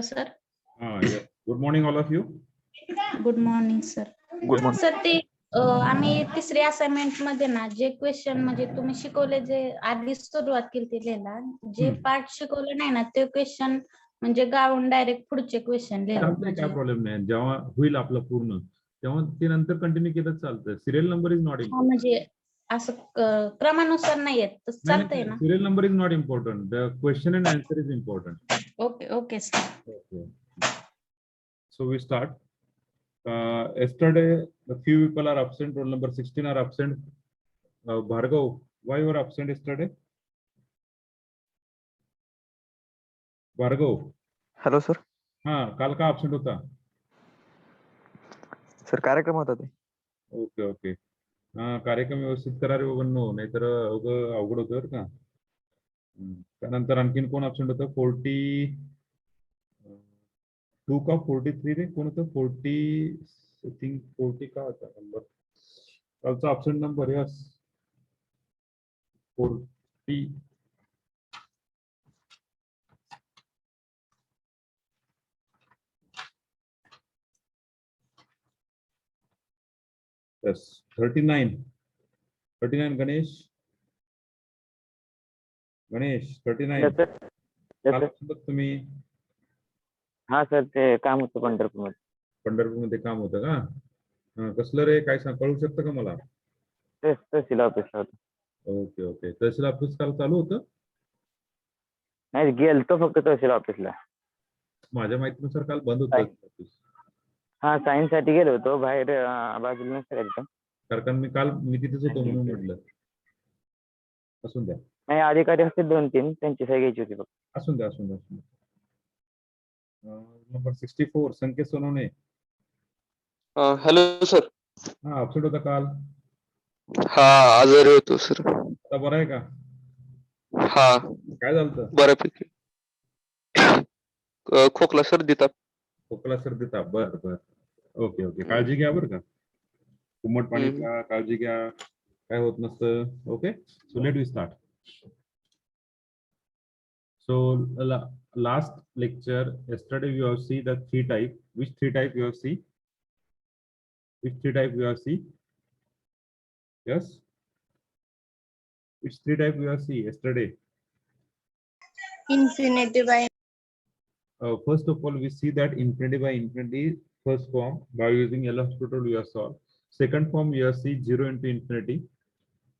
Sir. Yeah. Good morning, all of you. Good morning sir. Good morning. Sir ते आम्ही तिसरी assignment मध्ये ना जे क्वेश्चन म्हणजे तुम्ही शिकवले जे आधी सुरुवात केली लिहायला जे पार्ट शिकवलं नाही ना ते क्वेश्चन म्हणजे गाळून डायरेक्ट पुढचे क्वेश्चन लिहिले. काय प्रॉब्लेम नाही. जेव्हा होईल आपलं पूर्ण तेव्हा ते नंतर कंटिन्यू केलं चालतं. Serial number is not important. म्हणजे असं क्रमानुसार नाही येत तर चालतंय ना. Serial number is not important. The question and answer is important. Okay sir. Okay. So we start. Yesterday, the few people are absent. Roll number 16 are absent. Bhargav, why you were absent yesterday? Bhargav. Hello sir. हाँ, काल का absent होता? Sir कार्यक्रम होता ते. Okay. हाँ, कार्यक्रम व्यवस्थित करा रे बाबांनो, नाहीतर अवघड होतं बरं का. त्यानंतर आणखीन कोण absent होतं? 42 का 43 रे कोण होतं? 40 का होता नंबर? कालचा absent number yes 40. Yes, 39 Ganesh 39. Yes, sir. तुम्ही हा सर ते काम होतं पंढरपूरमध्ये काम होतं का? कसलं रे काय सांग कळू शकतं का मला? तेच तहसील ऑफिसला होतं. ओके. तहसील ऑफिस काल चालू होतं? नाही गेलतो फक्त तहसील ऑफिसला. माझ्या माहितीनुसार काल बंद होतं ऑफिस. हा सायन्स साठी गेलो होतो बाहेर बाजूला नसतं एकदम. कारण मी तिथेच होतो म्हणून म्हटलं. असून द्या. नाही अधिकारी असते 2-3 त्यांची सही घ्यायची होती फक्त. असून द्या. Number 64 Sanket Sonawane. Hello sir. हा अपसेट होता काल. हा आजारी होतो सर. आता बरं आहे का? हा काय झालं? बऱ्यापैकी खोकला सर्दी ताप. बर. ओके काळजी घ्या बरं का. कोमट पाणी प्या, काळजी घ्या, काय होत नसतं. Okay, so let we start. So last lecture yesterday we have seen the three type. Which three type you have seen? Yes. Which three type we have seen yesterday? Infinitive by. First of all, we see that infinity by infinity first form by using LHS we have solved. Second form we have seen 0 into infinity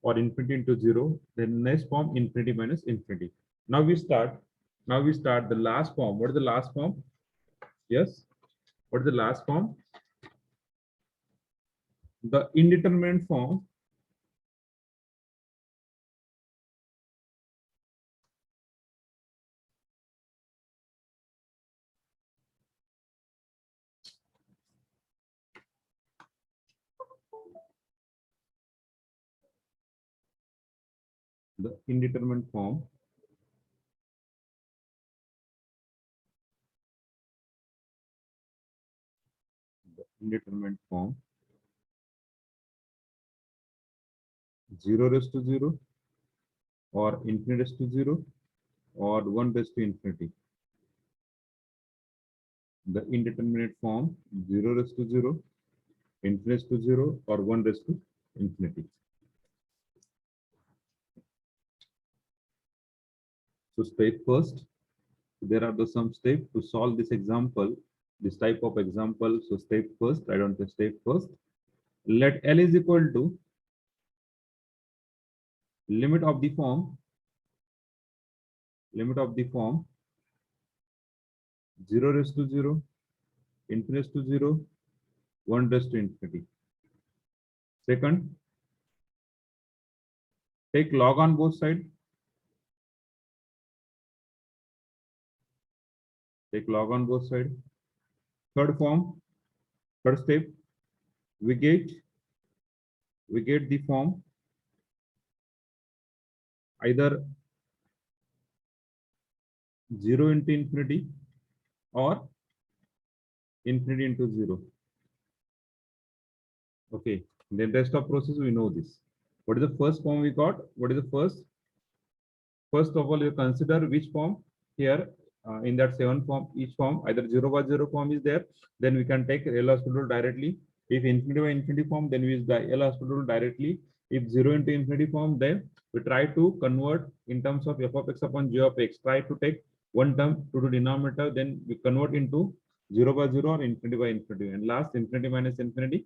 or infinity into 0. Then next form infinity minus infinity. Now we start the last form. What is the last form? Yes. What is the last form? The indeterminate form. The indeterminate form. Indeterminate form 0 raised to 0 or infinity raised to 0 or 1 raised to infinity. The indeterminate form 0 raised to 0, infinity raised to 0 or 1 raised to infinity. So step first, there are some steps to solve this example, this type of example. So step first, I don't say step first. Let L is equal to limit of the form 0 raised to 0, infinity raised to 0, 1 raised to infinity. Second, take log on both sides. Take log on both sides. Third step, we get the form either 0 into infinity or infinity into 0. Okay, then rest of process we know this. What is the first form we got? What is the first? First of all, you consider which form here. in that 7 form, each form, either 0 by 0 form is there, then we can take L hospital directly. If infinity by infinity form, then we use the L hospital directly. If 0 into infinity form, then we try to convert in terms of f of x upon g of x. Try to take one term to the denominator, then we convert into 0 by 0 or infinity by infinity. And last, infinity minus infinity.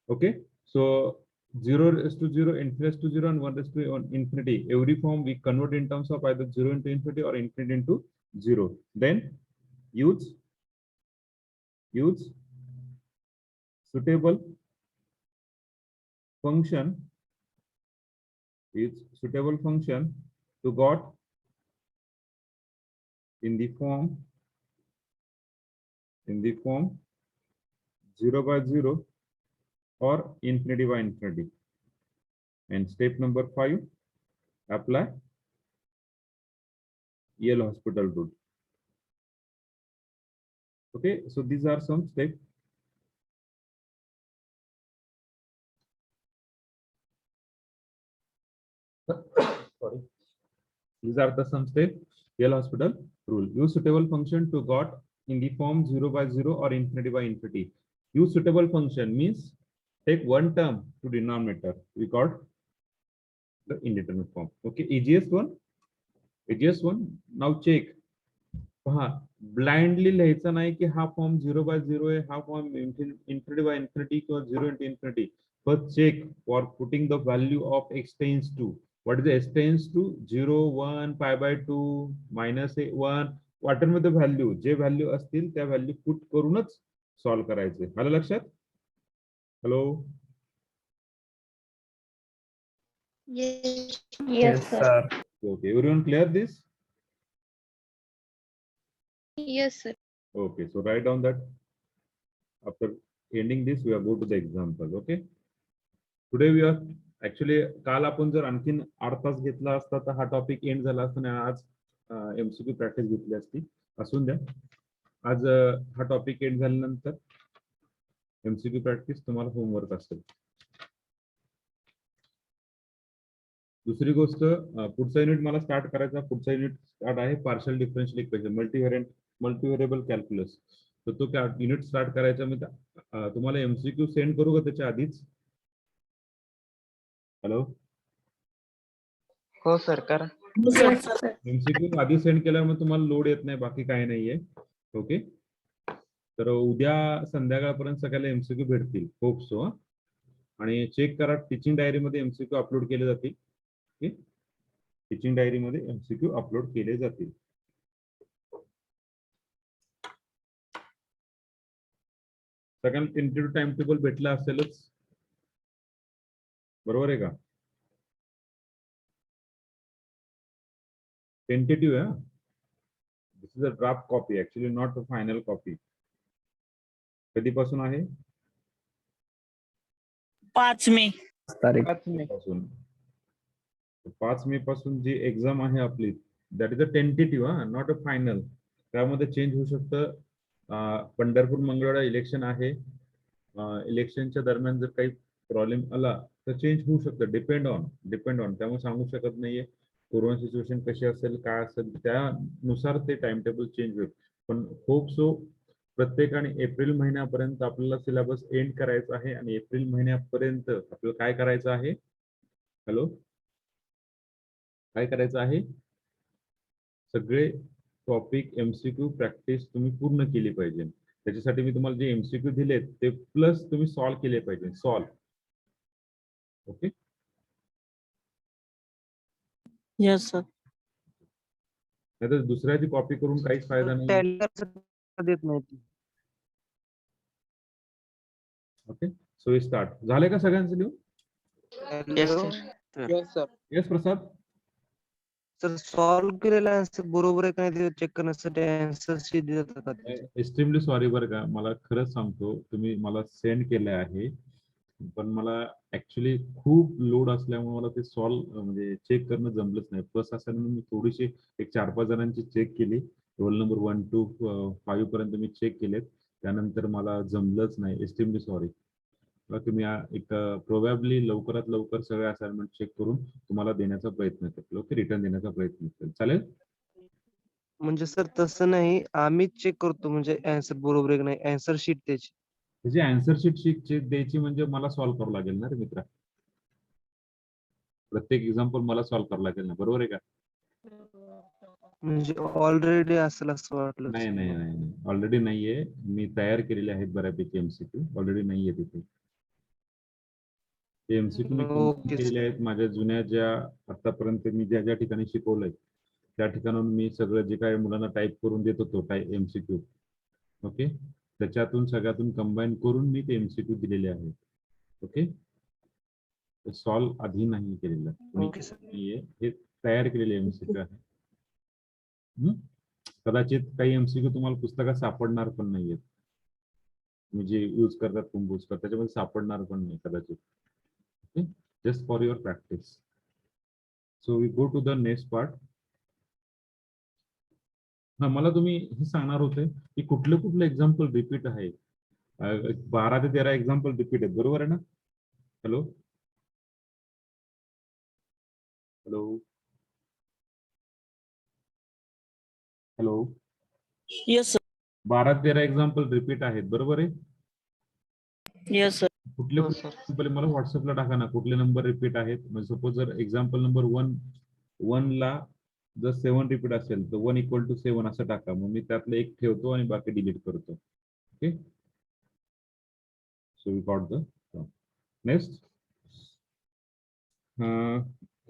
Okay, so 0 is to 0, infinity is to 0, and 1 is to infinity. Every form we convert in terms of either 0 into infinity or infinity into 0. Then use suitable function to got in the form 0 by 0 or infinity by infinity. And step number 5, apply Yale hospital rule. Okay, so these are some steps. Sorry, these are the some steps. Yale hospital rule. Use suitable function to got in the form 0 by 0 or infinity by infinity. Use suitable function means take one term to denominator. We got the indeterminate form. Okay, easiest one. Now check. पहा, blindly लिहायचं नाही की हा form 0 by 0 आहे, हा form infinity by infinity किंवा 0 into infinity. First check for putting the value of x tends to. What is the x tends to? 0, 1, pi by 2, minus 1. whatever the value, J value असतील त्या value put करूनच solve करायचे. आलं लक्षात? Hello, Yes, sir. okay, everyone clear this? Yes, sir. Okay, so write down that. After ending this, we are go to the example. Okay, today we are actually काल आपण जर आणखीन 8 तास घेतला असता तर हा टॉपिक एंड झाला असता आणि आज एमसीक्यू प्रॅक्टिस घेतली असती. असून द्या, आज हा टॉपिक एंड झाल्यानंतर एमसीक्यू प्रॅक्टिस तुम्हाला होमवर्क असेल. दुसरी गोष्ट, पुढचा युनिट मला स्टार्ट करायचा. पुढचा युनिट स्टार्ट आहे पार्शियल डिफरन्शियल इक्वेशन, मल्टीव्हेरिएबल कॅल्क्युलस. तर तो युनिट स्टार्ट करायचा. मी तुम्हाला एमसीक्यू सेंड करू का त्याच्या आधीच? हॅलो, हो सर करा. एमसीक्यू आधी सेंड केल्यावर मग तुम्हाला लोड येत नाही, बाकी काही नाहीये. ओके, तर उद्या संध्याकाळपर्यंत सगळ्याला एमसीक्यू भेटतील, होप सो. आणि चेक करा, टीचिंग डायरी मध्ये एमसीक्यू अपलोड केले जातील. टीचिंग डायरी मध्ये एमसीक्यू अपलोड केले जातील. सगळ्यांना टेंटेटिव्ह टाइम टेबल भेटला असेलच, बरोबर आहे का? टेंटेटिव्ह आहे. This is a draft copy, actually not a final copy. कधीपासून आहे? 5 मे पासून. 5 मे पासून जी एक्झाम आहे आपली, that is a tentative, not a final. त्यामध्ये चेंज होऊ शकतं. पंढरपूर मंगळवेढा इलेक्शन आहे. इलेक्शनच्या दरम्यान जर काही प्रॉब्लेम आला तर चेंज होऊ शकतं. डिपेंड ऑन त्यामुळे सांगू शकत नाहीये. कोरोना सिच्युएशन कशी असेल, काय असेल, त्यानुसार ते टाइम टेबल चेंज होईल. पण होप सो प्रत्येकाने एप्रिल महिन्यापर्यंत आपल्याला सिलेबस एंड करायचा आहे. आणि एप्रिल महिन्यापर्यंत आपल्याला काय करायचं आहे? हॅलो, काय करायचं आहे? सगळे टॉपिक एमसीक्यू प्रॅक्टिस तुम्ही पूर्ण केली पाहिजे. त्याच्यासाठी मी तुम्हाला जे एमसीक्यू दिलेत ते प्लस तुम्ही सॉल्व्ह केले पाहिजे. Okay, yes sir. नाहीतर दुसऱ्याची कॉपी करून काहीच फायदा नाही. देत नाही. Okay, so start. झाले का सगळ्यांचं लिहून? येस प्रसाद. सर सॉल्व्ह केलेला आन्सर बरोबर आहे का नाही चेक करण्यासाठी आन्सर शीट देतात. एक्स्ट्रीमली सॉरी बरं का, मला खरंच सांगतो, तुम्ही मला सेंड केलं आहे, पण मला ऍक्च्युली खूप लोड असल्यामुळे मला ते सॉल्व्ह म्हणजे चेक करणं जमलंच नाही. प्लस असल्यामुळे मी थोडीशी एक 4-5 जणांची चेक केली. रोल नंबर 1 to 5 पर्यंत मी चेक केलेत. त्यानंतर मला जमलंच नाही. Extremely sorry. तुम्ही एक प्रोबॅबली लवकरात लवकर सगळे असाइनमेंट चेक करून तुम्हाला देण्याचा प्रयत्न करेल. ओके, रिटर्न देण्याचा प्रयत्न करेल. चालेल? म्हणजे सर तसं नाही, आम्हीच चेक करतो म्हणजे आन्सर बरोबर आहे की नाही, आन्सर शीट त्याची. त्याची आन्सर शीट द्यायची म्हणजे मला सॉल्व्ह करावं लागेल ना रे मित्रा. प्रत्येक एक्झाम्पल मला सॉल्व्ह करावं लागेल ना, बरोबर आहे का? म्हणजे ऑलरेडी असेल असं वाटलं नाही सर नाही मला. नाही ऑलरेडी नाहीये. मी तयार केलेले आहेत बऱ्यापैकी एमसीक्यू, ऑलरेडी नाहीये तिथे. ते एमसीक्यू मी कंप्लीट ओके केलेले सर. आहेत माझ्या जुन्या ज्या आतापर्यंत मी ज्या ज्या ठिकाणी शिकवलंय त्या ठिकाणाहून मी सगळं जे काही मुलांना टाईप करून देत होतो एमसीक्यू, ओके, त्याच्यातून सगळ्यातून कंबाईन करून मी ते एमसीक्यू दिलेले आहेत. ओके, सॉल्व आधी नाही केलेलं मी, ओके सर. हे तयार केलेले एमसीक्यू आहे. कदाचित काही एमसीक्यू तुम्हाला पुस्तकात सापडणार पण नाहीयेत, म्हणजे यूज करतात कुंभूजकर त्याच्यामध्ये सापडणार पण नाही कदाचित. Okay, just for your practice. So we go to the next part. हा, मला तुम्ही हे सांगणार होते की कुठले कुठले एक्झाम्पल रिपीट आहे. 12 ते 13 एक्झाम्पल रिपीट आहेत, बरोबर आहे ना? Hello hello hello, Yes, sir. 12 ते 13 एक्झाम्पल रिपीट आहेत, बरोबर आहे? Yes, sir. कुठले हो कुठले सर. example मला व्हॉट्सअपला टाका ना, कुठले नंबर रिपीट आहेत. म्हणजे सपोज जर एक्झाम्पल नंबर 1 ला जर 7 रिपीट असेल तर 1 = 7 असं टाका. मग मी त्यातलं एक ठेवतो आणि बाकी डिलीट करतो. Okay, so we got the next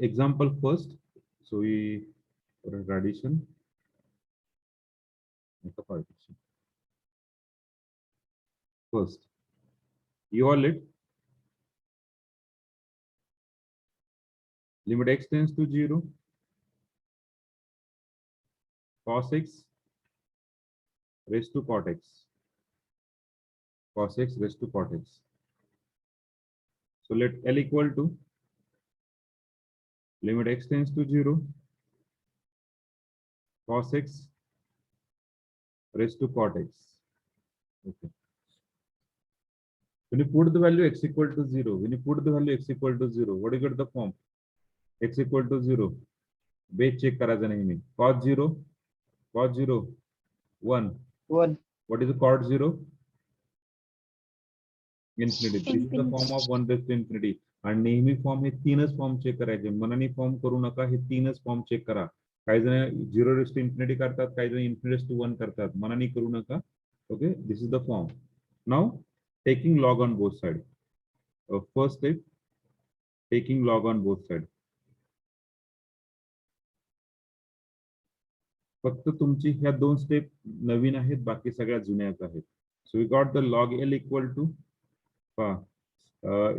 example first. सो वी addition partition. First, you all it limit x tends to 0, cos x raised to cot x, cos x raised to cot x. So let L equal to limit x tends to 0, cos x raised to cot x. Okay. When you put the value x equal to 0, when you put the value x equal to 0, what do you get the form? X equal to 0. Base check करायचं नाही मी. Cos 0, 1. 1. What is the cot 0? Infinity. This is the form of 1 raised to infinity. आणि नेहमी form हे 3च form check करायचे, मनाने form करू नका. हे 3च form check करा. काही जण 0 raised to infinity करतात, काही जण infinity raised to 1 करतात. मनाने करू नका. Okay, this is the form. Now taking log on both side. First step, taking log on both side. फक्त तुमची ह्या 2 स्टेप नवीन आहेत, बाकी सगळ्या जुन्याच आहेत. So we got the log L equal to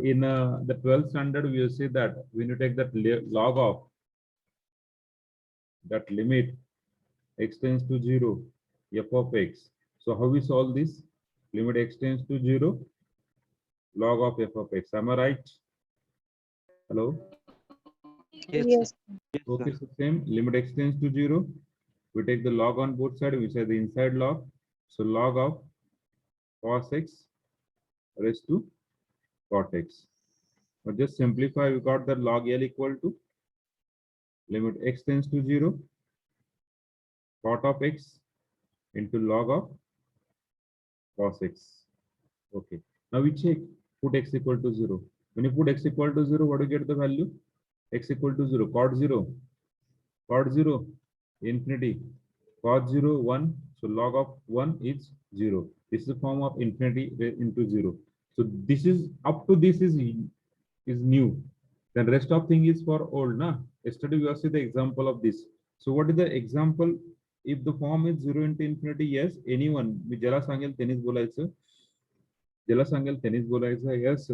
in the 12th standard we will say that when you take that log of that limit x tends to 0 f of x. So how we solve this? Limit x tends to 0 log of f of x. Am I right? Hello? Yes, Yes. sir. Yes, Okay, sir. so same, limit x tends to 0. We take the log on both sides, we say the inside log. So log of cos x raised to cot x. But just simplify, we got the log L equal to limit x tends to 0 cot of x into log of cos x. Okay, now we check, put x equal to 0. When you put x equal to 0, what do you get the value? X equal to 0, cot 0, infinity, cos 0, 1. So log of 1 is 0. This is the form of infinity into 0. So this is up to this is new. Then rest of thing is for old, na? Yesterday we have seen the example of this. So what is the example? If the form is 0 into infinity, yes, anyone, मी ज्याला सांगेल त्यांनीच बोलायचं, ज्याला सांगेल त्यांनीच बोलायचं. Yes,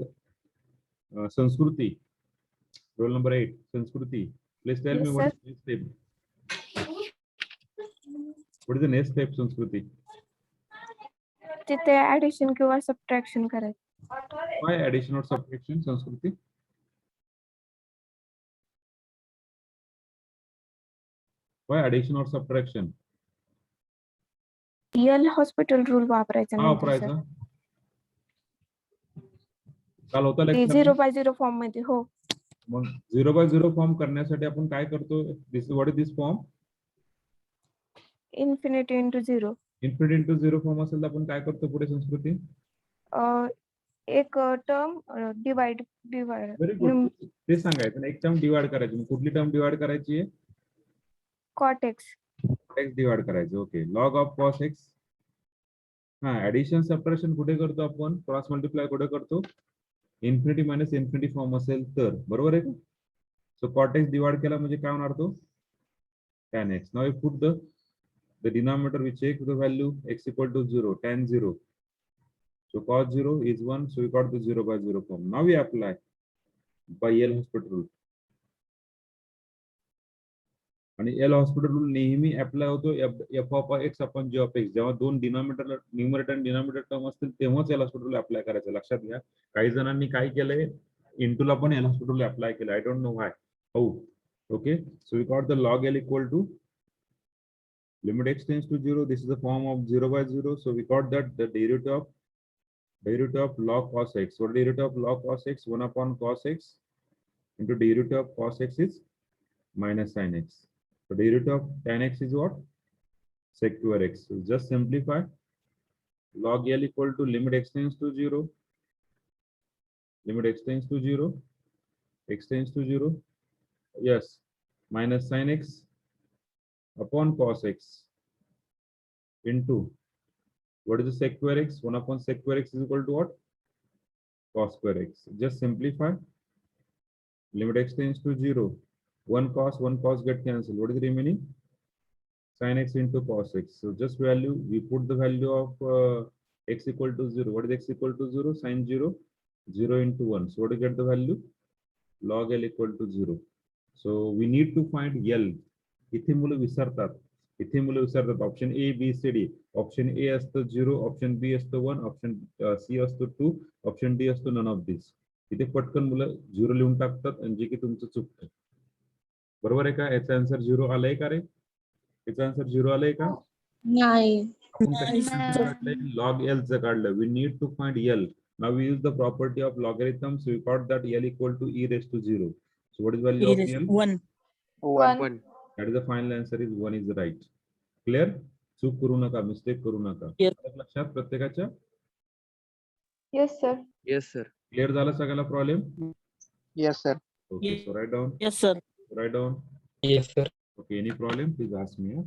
संस्कृती, roll number 8, संस्कृती. Please tell me Yes, what sir. is the next step? What is the next step, संस्कृती? तिथे ऍडिशन किंवा सबट्रॅक्शन करायचं. Why addition or subtraction, संस्कृती? Why addition or subtraction? L hospital rule वापरायचा हा नाही वापरायचा. काल होता ते लेक्चर. 0/0 फॉर्म मध्ये. हो, मग 0/0 फॉर्म करण्यासाठी आपण काय करतो? This what is this form? Infinity into 0. Infinity into 0 form असेल तर आपण काय करतो पुढे संस्कृती? एक टर्म डिवाइड व्हेरी गुड, ते सांगायचं ना. एक टर्म डिवाइड करायची. मग कुठली टर्म डिवाइड करायची आहे? Cot x. एक्स डिवाइड करायचं. Okay, log of cos x. हा, ऍडिशन सबट्रॅक्शन कुठे करतो आपण? क्रॉस मल्टिप्लाय कुठे करतो? इन्फिनिटी मायनस इन्फिनिटी फॉर्म असेल तर, बरोबर आहे का? सो कॉट एक्स डिवाइड केला म्हणजे काय होणार तो? tan x. Now you put the denominator, we check the value x equal to 0, tan 0. So cos 0 is 1, so we got the 0 by 0 form. Now we apply by L'Hospital rule. आणि L hospital rule नेहमी apply होतो f of x upon g of x. जेव्हा दोन denominator, numerator आणि denominator term असतील तेव्हाच L hospital rule apply करायचं. लक्षात घ्या. काही जणांनी काय केलंय, इंटूला पण एल हॉस्पिटल रूल अप्लाय केलं. I don't know why. हो, okay. So we got the log L equal to limit x tends to 0. This is the form of 0 by 0. So we got that the derivative of log cos x. What derivative of log cos x? 1 upon cos x into derivative of cos x is minus sin x. So derivative of tan x is what? Sec square x. So just simplify. Log L equal to limit x tends to 0. Limit x tends to 0. X tends to 0. Yes. Minus sin x upon cos x into what is the sec square x? 1 upon sec square x is equal to what? Cos square x. Just simplify. Limit x tends to 0. 1 cos get cancelled. What is the remaining? Sin x into cos x. So just value, we put the value of x equal to 0. What is x equal to 0? Sin 0. 0 into 1. So what do you get the value? Log L equal to 0. So we need to find L. इथे मुलं विसरतात. Option A B C D. Option A असतं 0, option B असतं 1, option C असतो 2, option D असतो none of this. इथे पटकन मुलं 0 लिहून टाकतात आणि जे की तुमचं चुकतं. बरोबर आहे का? याचा आन्सर 0 आलाय का रे? याचा आन्सर 0 आलाय का? नाही. आपण लॉग एल चं काढलं. We need to find L. Now we use the property of logarithm. So we got that L equal to e raised to 0. So what is value of l? 1. 1. That is the final answer is 1 is right. Clear? चूक करू नका, mistake करू नका. Yes. लक्षात प्रत्येकाच्या? Yes sir. Yes, sir. Clear झाला सगळ्याला problem? Yes, sir. Okay, Yes. So write down. Yes, sir. Write down. Yes, sir. Okay, any problem? Please ask me.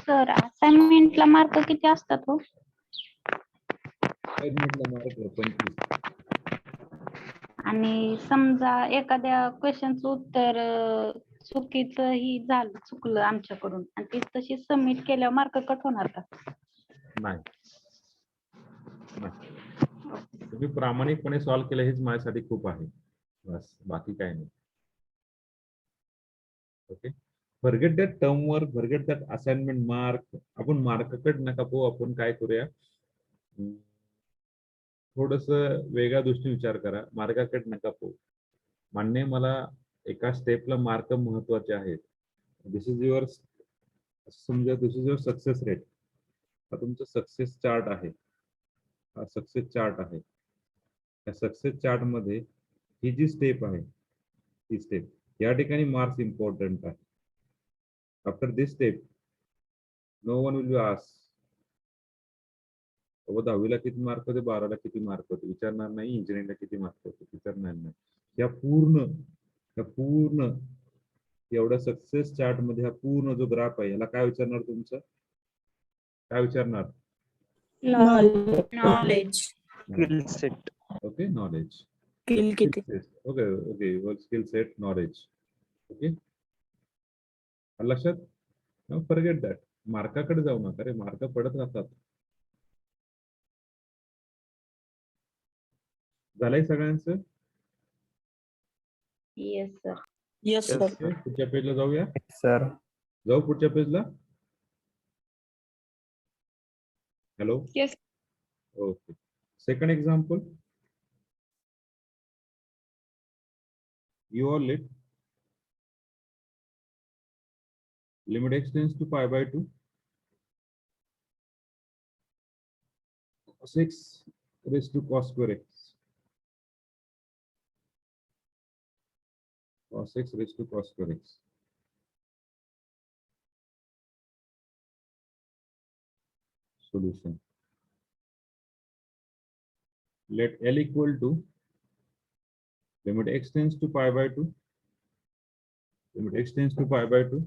Sir असाइनमेंटला मार्क किती असतात हो? Assignment mark 25. आणि समजा एखाद्या क्वेश्चनचं उत्तर चुकीचं ही झालं, चुकलं आमच्याकडून आणि ती तशी सबमिट केल्यावर मार्क कट होणार का? नाही. तुम्ही प्रामाणिकपणे सॉल्व्ह केलं हेच माझ्यासाठी खूप आहे. बस, बाकी काय नाही. Okay, forget that term work, forget that assignment mark. आपण मार्क कट नका पाहू. आपण काय करूया, थोडस वेगळ्या दृष्टीने विचार करा. मार्काकडे नका पाहू. मान्य, मला एका स्टेपला मार्क महत्वाचे आहेत. दिस इज युअर समजा this is your success rate. हा तुमचा सक्सेस चार्ट आहे. हा सक्सेस चार्ट आहे. या सक्सेस चार्ट मध्ये ही जी स्टेप आहे, ही स्टेप या ठिकाणी मार्क्स इम्पॉर्टंट आहे. After this step no one will ask बाबा 10वीला किती मार्क होते, 12ला किती मार्क होते, विचारणार नाही. इंजिनिअरिंगला किती मार्क होते, विचारणार नाही. या पूर्ण एवढ्या सक्सेस चार्ट मध्ये हा पूर्ण जो ग्राफ आहे याला काय विचारणार तुमचं, काय विचारणार? Knowledge. Skill set. Okay, knowledge. Skill किती? Okay okay, skill set, knowledge. Okay, लक्षात. Forget that. मार्काकडे जाऊ नका रे, मार्क पडत राहतात. झालंय सगळ्यांचं? Yes sir. Yes sir. Okay, पुढच्या पेजला जाऊया. सर. जाऊ पुढच्या पेजला. Hello. Yes. Okay, second example. You all limit x tends to pi by 2, 6 raised to cos square x. Cos x raised to cos square x. Solution. Let L equal to limit x tends to pi by 2. Limit x tends to pi by 2.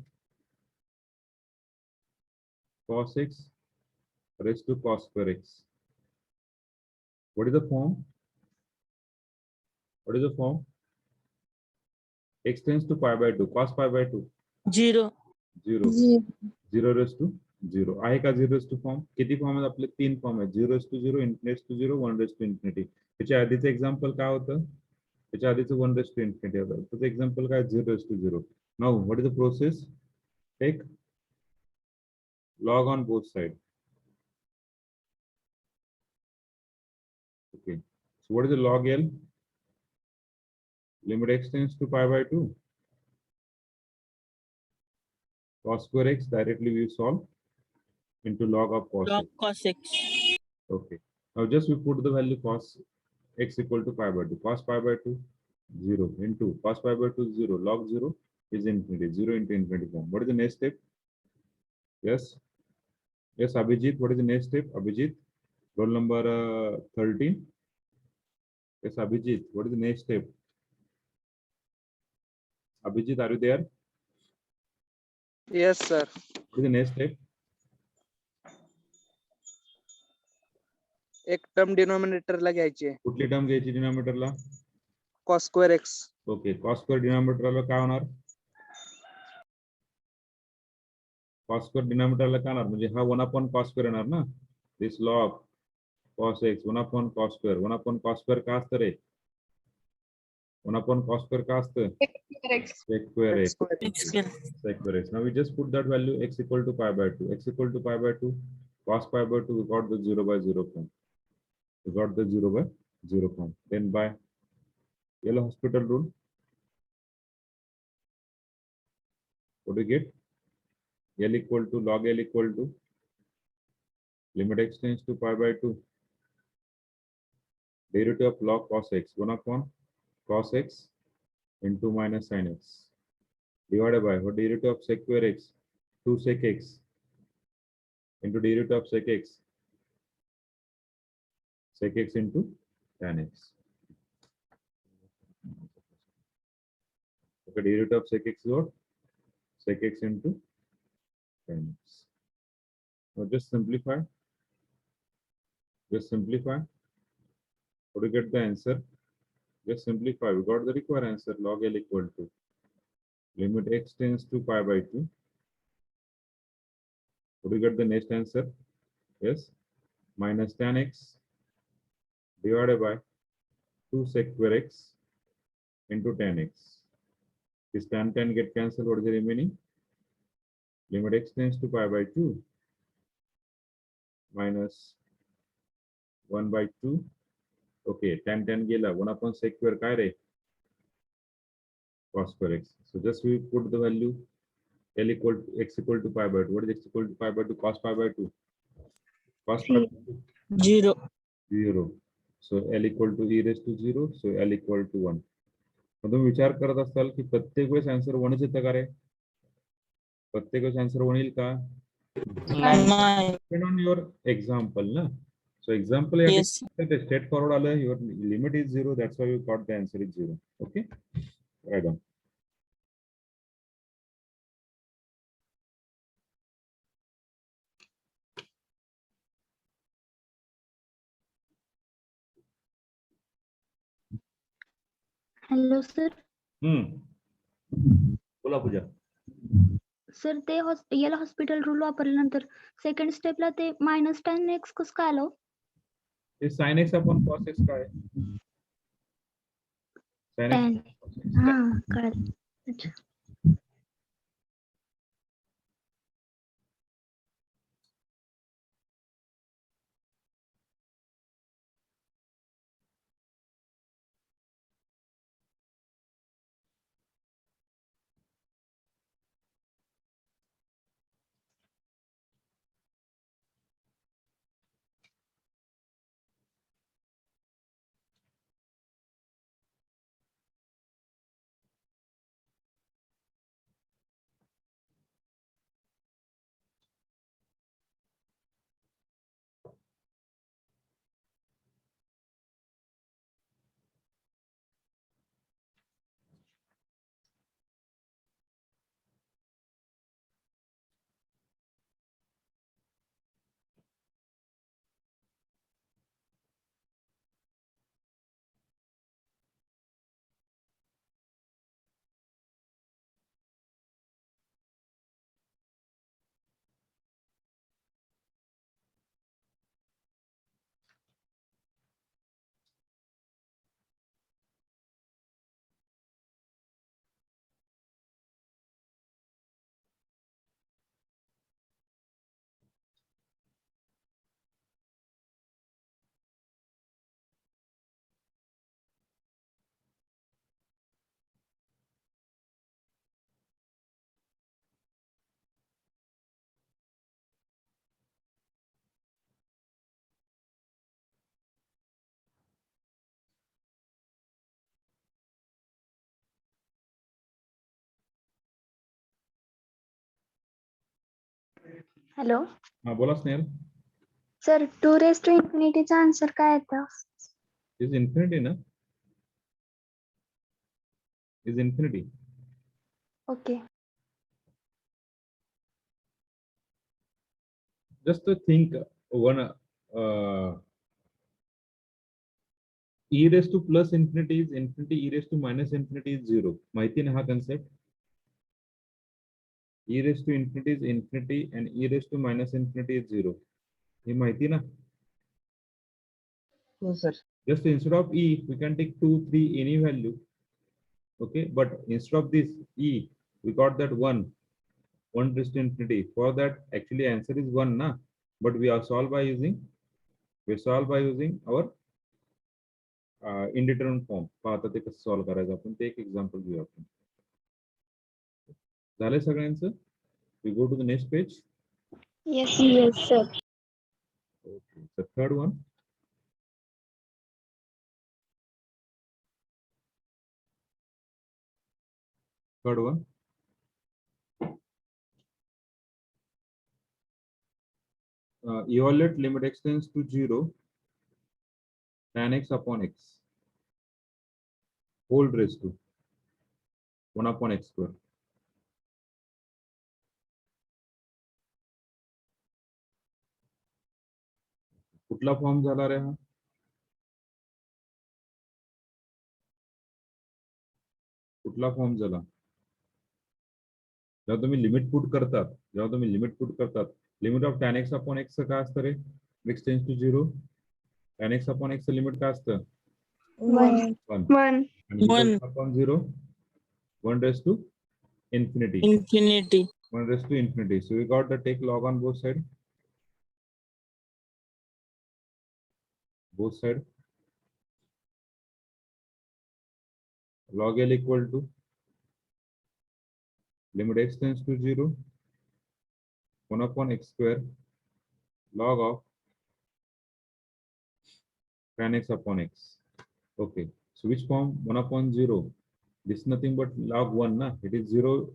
Cos x raised to cos square x. What is the form? What is the form? X tends to pi by 2. Cos pi by 2. 0. 0. 0 raised to 0. आहे का 0 raised to form? किती form आहेत आपले? 3 form आहेत. 0 raised to 0, infinity raised to 0, 1 raised to infinity. त्याच्या आधीचं example काय होतं? त्याच्या आधीचं 1 raised to infinity होतं. त्याचं एक्झाम्पल काय? 0 raised to 0. Now what is the process? Take log on both sides. Okay. So what is the log L? Limit x tends to pi by 2. Cos square x directly we solve into log of cos Log x. cos x. Okay. Now just we put the value cos x equal to pi by 2. Cos pi by 2, 0 into cos pi by 2, 0. Log 0 is infinity. 0 into infinity form. What is the next step? Yes. Yes, Abhijit. What is the next step? Abhijit, roll number 13. Yes, Abhijit. What is the next step? Abhijit, are you there? Yes sir. What is the next step? एक term डिनॉमिनेटरला घ्यायची आहे. कुठली term घ्यायची डिनॉमिनेटरला? cos square x. Okay, cos square डिनॉमिनेटरला काय होणार? cos स्क्वेअर डिनॉमिनेटरला काय होणार? म्हणजे हा 1 upon cos स्क्वेअर येणार ना. This log cos x 1 upon cos square. 1 upon cos square का असतं रे? 1 upon cos स्क्वेअर का असतं? sec square x. X square. Sec square x. Now we just put that value x equal to pi by 2. X equal to pi by 2. Cos pi by 2, we got the 0 by 0 form. We got the 0 by 0 form. Then by Yellow hospital rule, what do you get? L equal to log L equal to limit x tends to pi by 2. Derivative of log cos x 1 upon cos x into minus sin x divided by what? Derivative of sec square x 2 sec x into derivative of sec x into tan x. Okay, derivative of sec x is what? Sec x into tan x. Now just simplify. Just simplify. What do you get the answer? Just simplify. We got the required answer. Log L equal to limit x tends to pi by 2. What do you get the next answer? Yes, minus tan x divided by 2 sec square x into tan x. This tan get cancelled. What is the remaining? Limit x tends to pi by 2 minus 1 by 2. Okay, tan gela 1 upon sec square काय रे? Cos square x. So just we put the value L equal to x equal to pi by 2. What is x equal to pi by 2? Cos pi by 2. Cos pi by 2. 0. 0. So L equal to e raised to 0. So L equal to 1. मग तुम्ही विचार करत असाल की प्रत्येक वेळेस answer 1च येतं का रे? प्रत्येक वेळेस आन्सर 1 येईल का? नाही. Depend on your example ना. So example Yes. straight forward आलं, your limit is 0, that's why you got the answer is 0. Okay, right on. Hello sir. बोला पूजा. सर ते याला हॉस्पिटल रूल वापरल्यानंतर सेकंड स्टेपला ते -10x कसं काय आलं? ते sin x upon cos x काय? sin x upon cos x. हा कळलं. अच्छा. हॅलो हा बोला स्नेहल. सर 2∞ चा आन्सर काय येतं? Is infinity ना? Is infinity. Okay. Just to think one e raised to plus infinity is infinity, e raised to minus infinity is 0. माहिती ना हा concept? E raised to infinity is infinity and e raised to minus infinity is 0. हे माहिती ना? हो sir. Just instead of e, we can take 2, 3, any value. Okay, but instead of this e, we got that 1 raised to infinity. For that, actually answer is 1 na, but we solve by using our indeterminate form. पाहता ते कसं solve करायचं आपण ते एक example घेऊ आपण. झाले सगळ्यांचं? We go to the next page. Yes sir. Okay, the third one. Evaluate limit x tends to 0 tan x upon x whole raised to 1 upon x square. कुठला फॉर्म झाला रे हा? कुठला फॉर्म झाला? जेव्हा तुम्ही लिमिट पुट करतात, limit of tan x upon x काय असतं रे? x tends to 0. tan x upon x limit काय असतं? 1. 1. आणि 1. upon 0 1 raised to infinity. 1 raised to infinity. So we got the take log on both side. Log L equal to limit x tends to 0, 1 upon x square log of tan x upon x. Okay, so which form? 1 upon 0. This is nothing but log 1 na. It is 0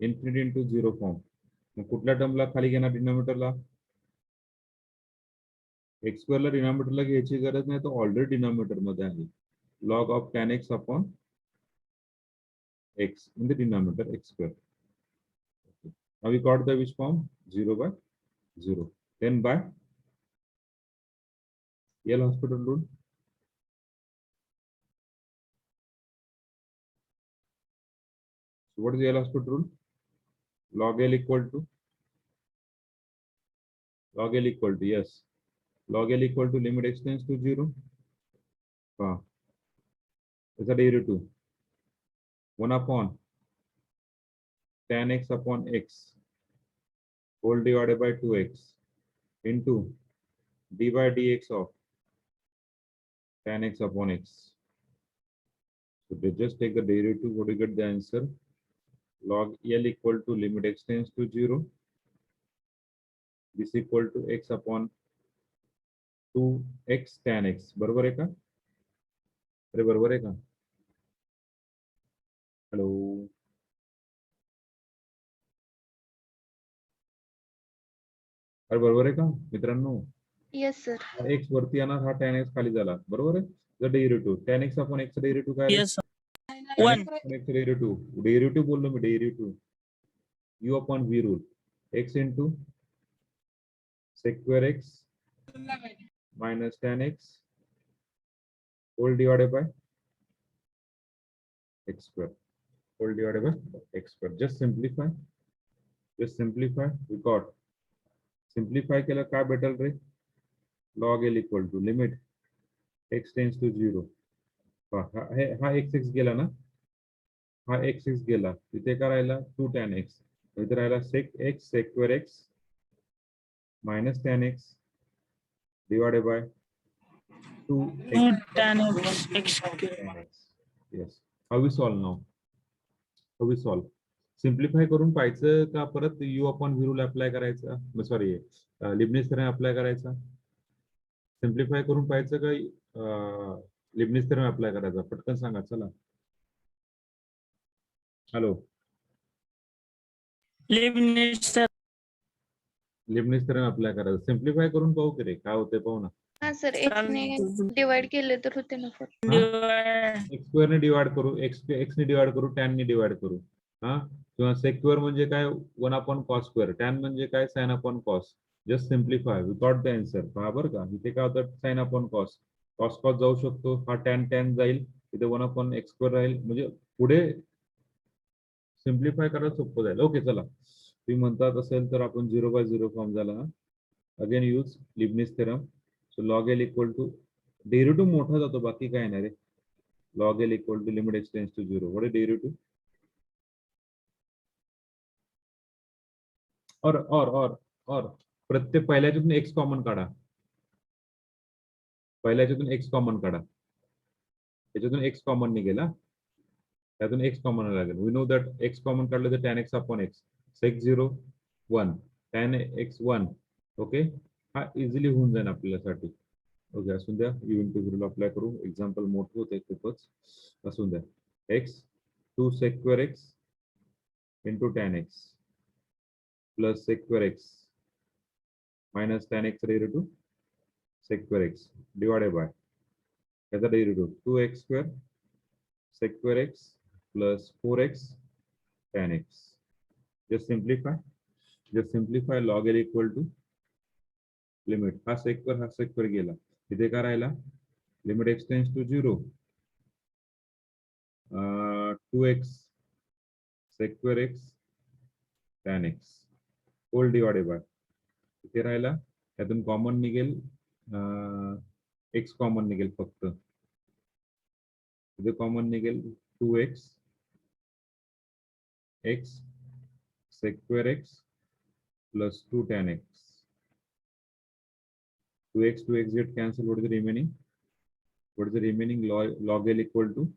infinity into 0 form. मग कुठल्या टर्मला खाली घेणार डिनॉमिनेटरला? X स्क्वेअरला डिनॉमिनेटरला घ्यायची गरज नाही, तो already denominator मध्ये आहे. Log of tan x upon x in the denominator x square. Okay. Now we got the which form? 0 by 0. Then by L'Hospital rule. So what is the L'Hospital rule? Log L equal to yes. Log L equal to limit x tends to 0. Is a derivative. 1 upon tan x upon x whole divided by 2x into d by dx of tan x upon x. So they just take the derivative. What do you get the answer? Log L equal to limit x tends to 0. This equal to x upon 2x tan x. बरोबर आहे का? अरे बरोबर आहे का? Hello, अरे बरोबर आहे का मित्रांनो? Yes, sir. एक्स वरती येणार, हा tan x खाली झाला. बरोबर आहे? जर derivative tan x upon x derivative काय? Yes, sir. 1. x डेरिव्हेटिव्ह बोललो मी, derivative u upon v rule x into sec square x minus tan x whole divided by x square whole divided by x square. Just simplify. We got simplify केलं काय भेटेल रे? log L equal to limit x tends to 0. हा x गेला ना, हा x गेला, तिथे काय राहिला? 2 tan x. इथे राहिला sec x sec square x minus tan x divided by 2 2 tan x square. tan x. Yes. How we solve now? How we solve? Simplify करून पाहायचं का परत u upon v rule apply करायचा? Sorry, Leibniz theorem apply करायचा? Simplify करून पाहायचं का Leibniz theorem apply करायचा? पटकन सांगा चला. Hello, Leibniz sir. Leibniz theorem apply करायचं. सिम्प्लिफाय करून पाहू की रे काय होते, पाहू ना. हा सर, x ने डिवाइड केले तर होते ना सर. Divide. एक्स स्क्वेअर ने डिवाइड करू, एक्स ने डिवाइड करू, टॅन ने डिवाइड करू. हा, किंवा सेक स्क्वेअर म्हणजे काय? 1 अपॉन कॉस स्क्वेअर. टॅन म्हणजे काय? Sine upon cos. Just simplify. We got the answer. पहा बरं का, इथे काय होतं? Sine upon cos. Cos cos जाऊ शकतो, हा टॅन टॅन जाईल, इथे 1 अपॉन एक्स स्क्वेअर राहील. म्हणजे पुढे सिम्प्लिफाय करायला सोपं जाईल. ओके चला, तुम्ही म्हणतात असेल तर आपण 0 by 0 फॉर्म झाला. Again use Leibniz theorem. So log L equal to derivative मोठा जातो, बाकी काय नाही रे. log L equal to limit x tends to 0. What is derivative? और प्रत्येक पहिल्याच्यातून x कॉमन काढा. पहिल्याच्यातून x कॉमन काढा. त्याच्यातून x कॉमन निघेल, त्यातून x कॉमन लागेल. We know that x common काढलं तर tan x upon x. sec 0 1 tan x 1. Okay, हा इझिली होऊन जाईल आपल्यासाठी. ओके, असून द्या. यू इंटिग्रल अप्लाय करू. एक्झाम्पल मोठं होते खूपच. असून द्या. x 2 sec square x into tan x plus sec square x minus tan x derivative sec square x divided by त्याचा derivative 2x square sec square x plus 4x tan x. Just simplify. log L equal to limit हा sec square गेला, इथे काय राहिला? limit x tends to 0. 2x sec square x tan x whole divided by इथे राहिला, त्यातून common निघेल, x common निघेल फक्त. इथे कॉमन निघेल 2x x sec square x plus 2 tan x. 2x get cancelled. What is the remaining? Log L equal to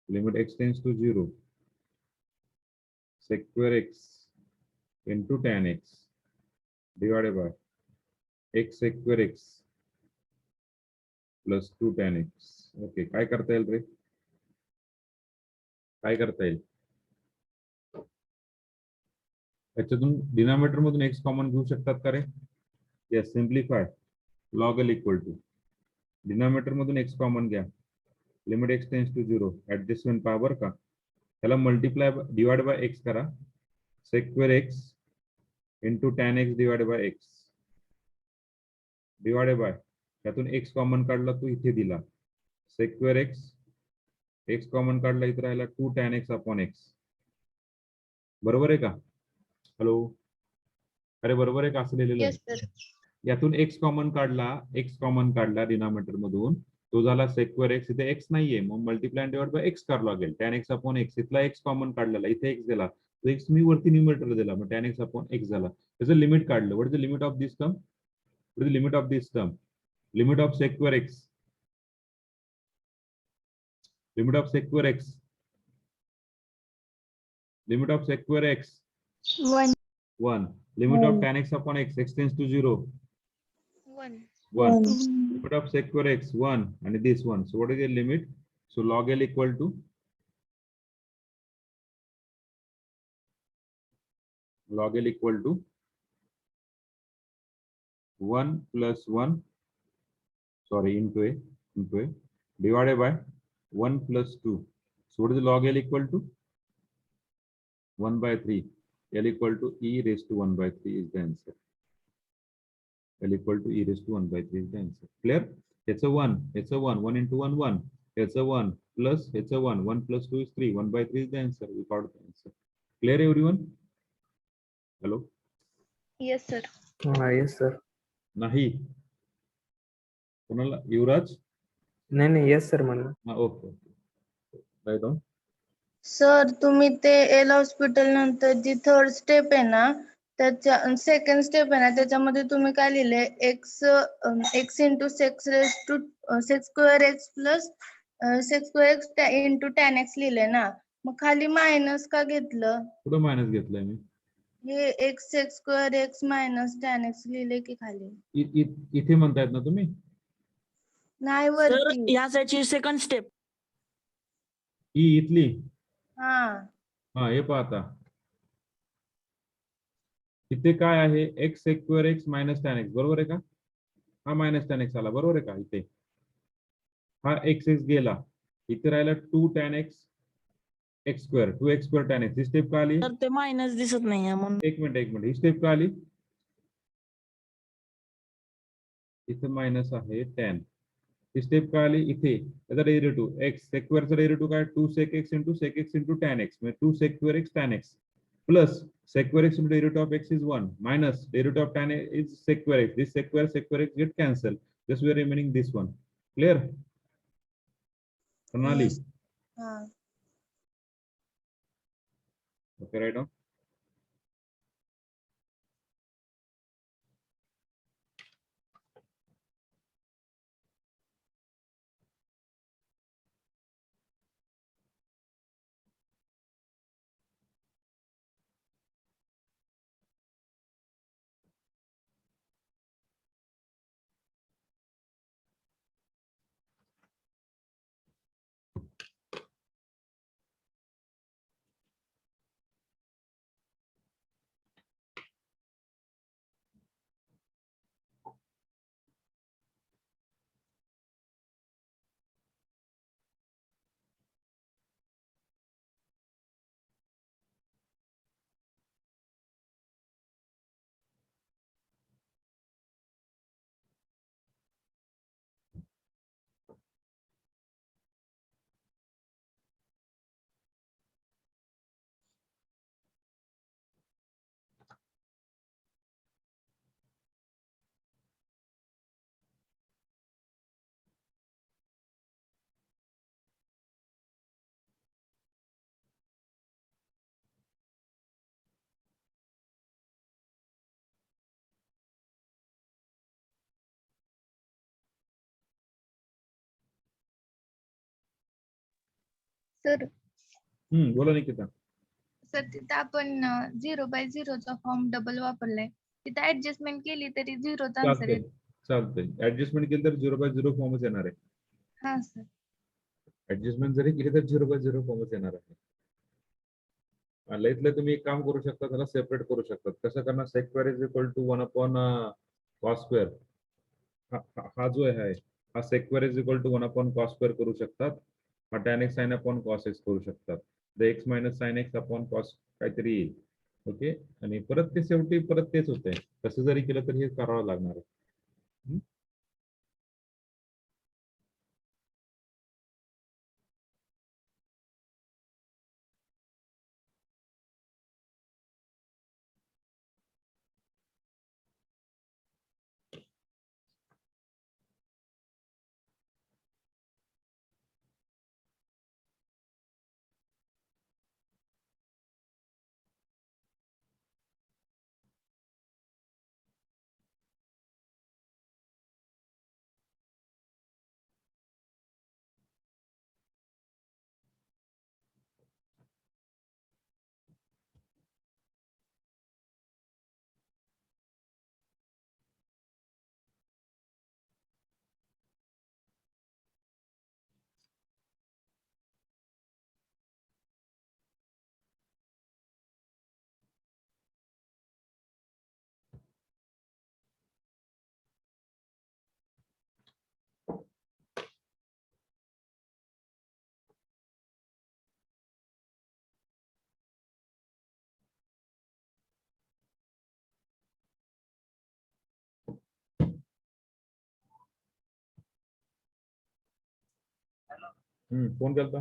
limit x tends to 0. sec square x into tan x divided by x sec square x plus 2 tan x. Okay, काय करता येईल रे? काय करता येईल? याच्यातून denominator मधून x common घेऊ शकतात का रे? Yes, simplify log l equal to denominator मधून x कॉमन घ्या, limit x tends to 0, adjustment power का, त्याला मल्टिप्लाय डिवाइड बाय x करा, sec square x into tan x divided by x divided by, त्यातून x कॉमन काढला तो इथे दिला, sec square x कॉमन काढला इथे राहिला 2 tan x upon x. बरोबर आहे का? हॅलो, अरे बरोबर आहे का? असं लिहिलेलं येस आहे. सर. यातून x कॉमन काढला डिनॉमिनेटर मधून, तो झाला sec square x. इथे x नाहीये, मग मल्टिप्लाय डिवाइड बाय x करावं लागेल, tan x अपॉन x. इथला x कॉमन काढलेला, इथे x दिला, तो x मी वरती न्यूमरेटर दिला, मग tan x अपॉन x झाला. त्याचं लिमिट काढलं. What is the limit of this term? What is the limit of this term? Limit of sec square x, limit of sec square x, limit of sec square x 1, limit of tan x upon x, x tends to 0, 1. 1, limit of sec square x 1, and this one. So what is the limit? So log l equal to log l equal to 1 plus 1, sorry, into a divided by 1 plus 2. So what is the log l equal to? 1 by 3. L equal to e raised to 1 by 3 is the answer. L equal to e raised to 1 by 3 is the answer. Clear? It's a 1. It's a 1. 1 into 1, 1. It's a 1 plus it's a 1. 1 plus 2 is 3. 1 by 3 is the answer. We got the answer. Clear, everyone? Hello? Yes sir. Yes sir. नाही. कोणाला? युवराज? नाही yes sir म्हणलं. हा, okay. Right on. Sir तुम्ही ते L hospital नंतर जी third step आहे ना, त्याच्या सेकंड स्टेप आहे ना, त्याच्यामध्ये तुम्ही काय लिहिले, x into sec x raise to sec x square x plus sec x square x into tan x लिहिले ना, मग खाली मायनस का घेतलं? कुठं मायनस घेतलंय मी? हे x sec square x minus tan x लिहिले की खाली? इथे म्हणतायत ना तुम्ही? नाही, सर वरती. या साईडची सेकंड स्टेप. ही इथली? हा, हा, हे पाहता इथे काय आहे, x sec square x minus tan x, बरोबर आहे का? हा मायनस टॅन एक्स आला, बरोबर आहे का? इथे हा एक्स एक्स गेला, इथे राहिला 2 tan x x square, 2x square tan x. ही स्टेप का आली? तर ते मायनस दिसत नाहीये म्हणून. एक मिनिट, ही स्टेप का आली? इथे मायनस आहे tan. ही स्टेप का आली? इथे त्याचा डेरिव्हेटिव्ह एक्स सेक स्क्वेअरचा डेरिव्हेटिव्ह काय? 2 sec x into sec x into tan x, म्हणजे 2 sec square x tan x plus sec square x into derivative of x is 1 minus derivative of tan x is sec square x. This sec square x get cancelled. Just we are remaining this one. Clear? Pranali? Yes. हा. Okay, right now. Sir बोला Nikita. Sir तिथं आपण 0/0चा form double वापरलाय. तिथं adjustment केली तरी झिरोचा answer चालतंय येतो. चालतंय ऍडजस्टमेंट केली तर 0/0 फॉर्मच येणार आहे. हा सर. ऍडजस्टमेंट जरी केली तर 0/0 फॉर्मच येणार आहे. लईतलं तुम्ही एक काम करू शकता, त्याला सेपरेट करू शकता. कसं करणार, sec square is equal to 1 upon cos square. हा जो आहे हा sec square is equal to 1 upon cos square करू शकतात. हा tan x sin upon cos x करू शकतात. x minus sin x upon cos काहीतरी येईल. ओके, आणि परत ते शेवटी परत तेच होतंय. कसं जरी केलं तरी हे करावं लागणार आहे. फोन केलता.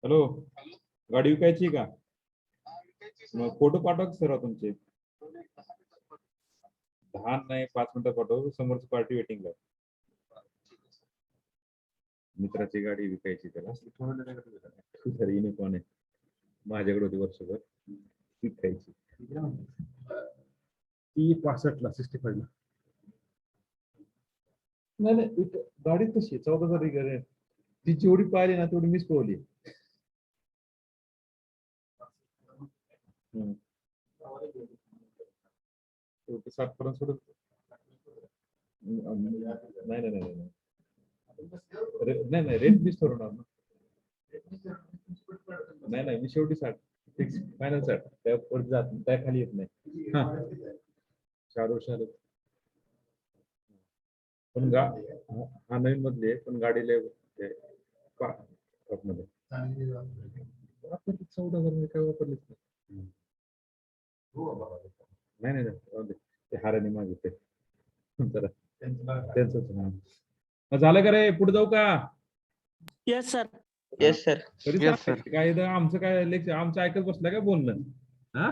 हॅलो, गाडी विकायची का? मग फोटो पाठवा सर तुमचे. 10 नाही 5 मिनिटं पाठव. समोरची पार्टी वेटिंगला. मित्राची गाडी विकायची त्याला. युनिकॉर्न आहे, माझ्याकडे होती वर्षभर. विकायची ती 65ला 65ला. नाही गाडी तशी 14,000 ती जेवढी पाहिली ना तेवढी मीच पळवली. शेवटी 60 पर्यंत सोडत. नाही रेट मीच ठरवणार ना. नाही मी शेवटी 60 फिक्स फायनल 60. त्या जात त्या खाली येत नाही. हा 4 वर्ष आले पण हा नवीन मधली आहे, पण गाडीला मध्ये 14,000 काय वापरलीच नाही. नाही ते हाराने मागितले जरा त्यांच झालं का रे? पुढे जाऊ का? Yes sir. Yes sir. तरी Yes, sir. काय आमचं काय लेक्चर आमचं ऐकत बसलं काय बोलणं? हा,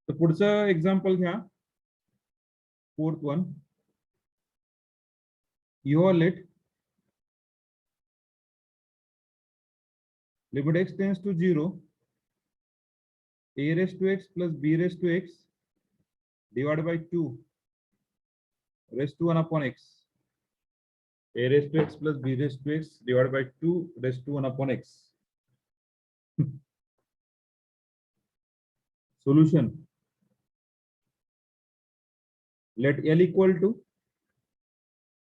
तर पुढचं एक्झाम्पल घ्या. 4th one. You are late. Limit x tends to 0. A raised to x plus b raised to x divided by 2 raised to 1 upon x. A raised to x plus b raised to x divided by 2 raised to 1 upon x. Solution. Let L equal to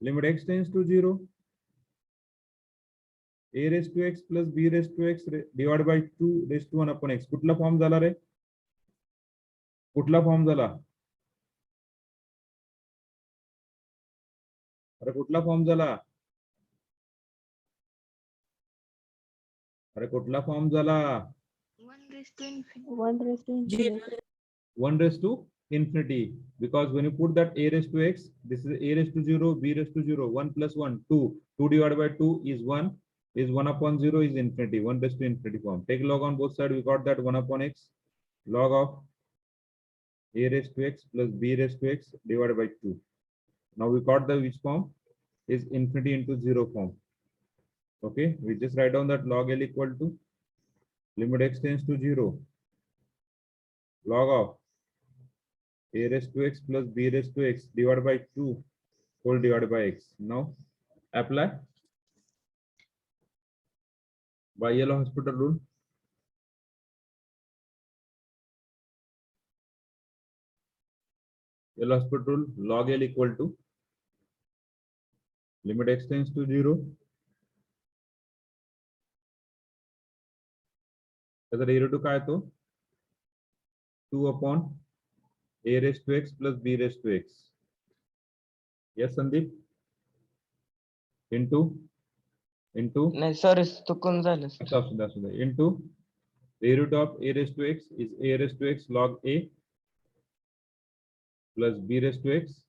limit x tends to 0, a raised to x plus b raised to x divided by 2 raised to 1 upon x. कुठला form झाला रे? कुठला form झाला? अरे कुठला form झाला? अरे कुठला फॉर्म झाला? 1 raised to infinity. 1 raised to infinity. 1 raised to infinity, because when you put that a raised to x, this is a raised to 0, b raised to 0, 1 plus 1, 2, 2 divided by 2 is 1, is 1 upon 0 is infinity, 1 raised to infinity form. Take log on both sides, we got that 1 upon x, log of a raised to x plus b raised to x divided by 2. Now we got the which form is infinity into 0 form. Okay, we just write down that log L equal to limit x tends to 0, log of a raised to x plus b raised to x divided by 2 whole divided by x. Now apply by Yellow Hospital rule. Yellow Hospital rule, log L equal to limit x tends to 0. त्याचा derivative काय तो 2 upon a raised to x plus b raised to x. Yes, Sandeep? Into नाही sorry चुकून झालं असू दे into derivative of a raised to x is a raised to x log a plus b raised to x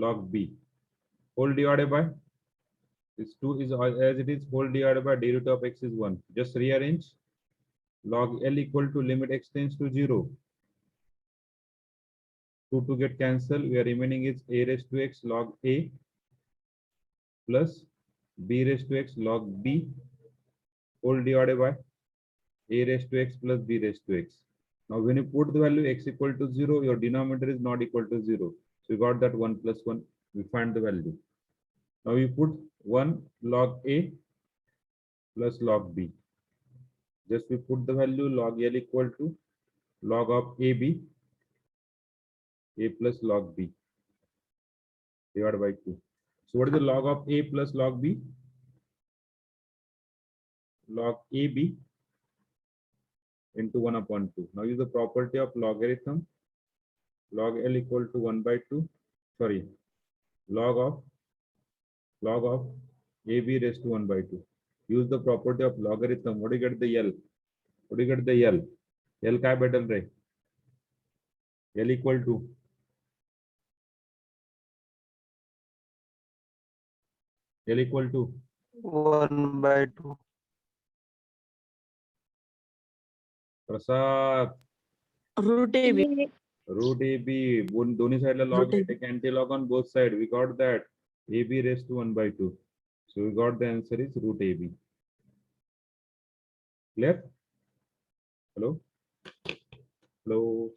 log b whole divided by this 2 is as it is whole divided by derivative of x is 1. Just rearrange log L equal to limit x tends to 0. 2 to get cancelled, we are remaining is a raised to x log a plus b raised to x log b whole divided by a raised to x plus b raised to x. Now when you put the value x equal to 0, your denominator is not equal to 0. So you got that 1 plus 1, we find the value. Now you put 1 log a plus log b. Just we put the value log L equal to log of ab, a plus log b divided by 2. So what is the log of a plus log b? Log ab into 1 upon 2. Now use the property of logarithm. Log L equal to 1 by 2. Sorry, log of ab raised to 1 by 2. Use the property of logarithm. What do you get the L? What do you get the L? L काय भेटेल रे? L equal to L equal to 1/2. Prasad root AB. root ab दोन्ही साइडला log Root AB. take anti-log on both sides. We got that ab raised to 1 by 2. So we got the answer is root ab. Clear? Hello? Hello?